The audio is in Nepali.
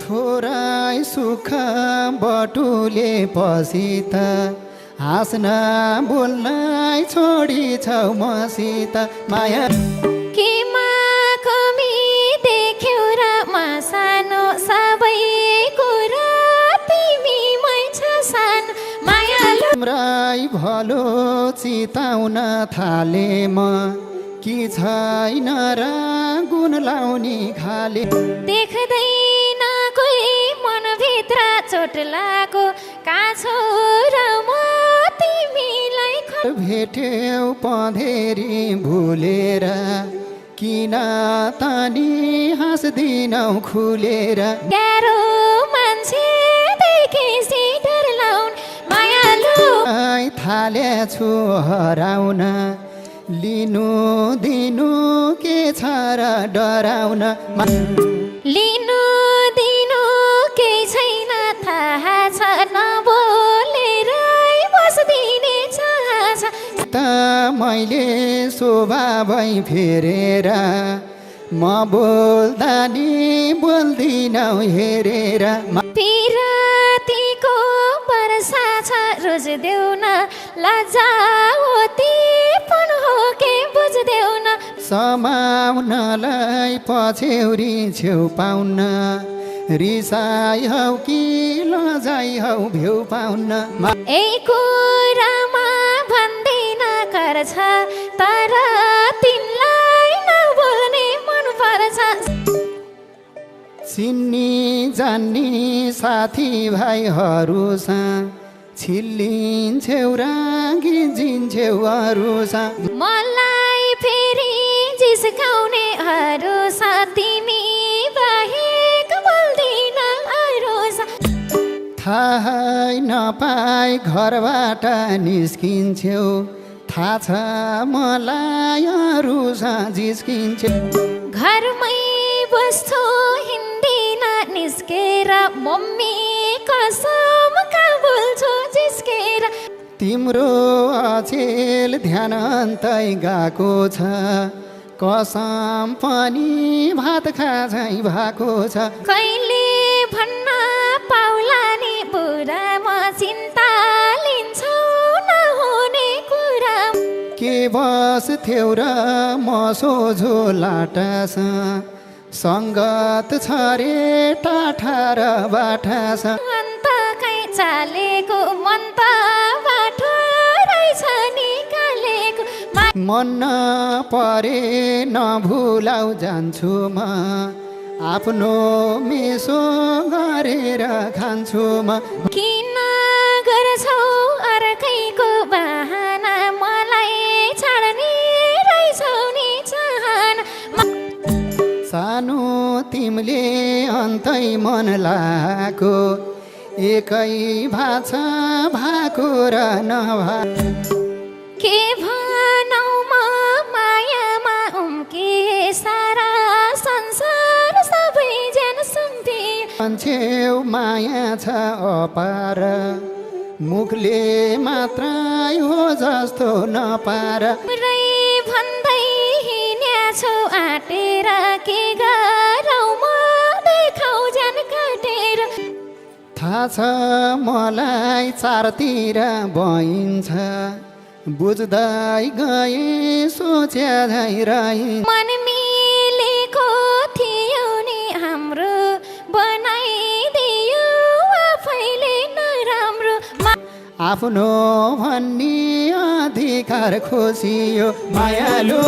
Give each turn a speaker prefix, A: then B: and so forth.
A: थोरै सुख बटुले पछि त हाँस्न बोल्नै छोडी छौ मसित माया
B: केमा कमी देख्यौ र म सानो सबै कुरा तिमीमै छ सानो मायालु
A: तिम्रै भलो चिताउन थाले म कि छैन र गुण लाउने खाले
B: देख्दैन कोही मनभित्र चोट लागो काछो र म तिमीलाई
A: भेट्यौ पँधेरी भुलेर किन तनी हाँस्दिनौ खुलेर
B: गाह्रो मान्छे देखेसी डर लाउन मायालु
A: थालेछु हराउन लिनु दिनु के छ र डराउन
B: लिनु दिनु केही छैन थाहा छ नबोलेरै बस्दिने चाह छ
A: त मैले स्वभावै फेरेर म बोल्दा नि बोल्दिनौ हेरेर
B: पिरातीको वर्षा छ रोज देऊ न लजावती पन हो के बुझ्देऊ न
A: समाउनलाई पछ्यौरी छेउ पाउन रिसाइ हौ कि लजाइ हौ भ्यौ पाउन
B: एक कुरामा भन्दिन गर्छ तर तिमीलाई नबोल्ने मन पर्छ
A: चिन्नी जान्नी साथी भाइहरूसँग छिल्लिन्छौ र गिन्जिन्छौ अरूसँग
B: मलाई फेरि जिस्काउनेहरू छ तिमी बाहेक बोल्दिन अरू छ
A: थाहै नपाई घरबाट निस्किन्छौ थाहा छ मलाई अरूसँग जिस्किन्छौ
B: घरमै बस्छु हिँड्दिन निस्केर मम्मी कसम कहाँ बोल्छु जिस्केर
A: तिम्रो अचेल ध्यान अन्तै गएको छ कसम पनि भात खाझै भएको छ
B: कहिले भन्न पाउला नि बुढा म चिन्ता लिन्छौ नहुने कुरा
A: के बस्थ्यौ र म सोझो लाटासँग सङ्गत छ रे टाठा र बाठास
B: अन्त कहीँ चालेको मन त बाटो रहेछ निकालेको
A: मन नपरे नभुलाउ जान्छु म आफ्नो मेसो गरेर खान्छु म
B: किन गर्छौ अर्कैको बहाना मलाई छाड्ने रहेछौ नि चाहना
A: सानो तिमीले अन्तै मन लाको एकै भाषा भएको र नभा
B: के भनौ म मायामा उम्के सारा संसार सबै जन सुम्पे
A: मान्छेउ माया छ अपार मुखले मात्रै हो जस्तो नपार
B: पुरै भन्दै हिँड्याछौ आँटेर के गरौ म देखाउ जन काटेर
A: थाहा छ मलाई चारतिर बइन्छ बुझ्दै गए सोच्या झै रहिन्छ
B: मन मिलेको थियो नि हाम्रो बनाइदियो आफैले नराम्रो
A: आफ्नो भन्ने अधिकार खोसियो मायालु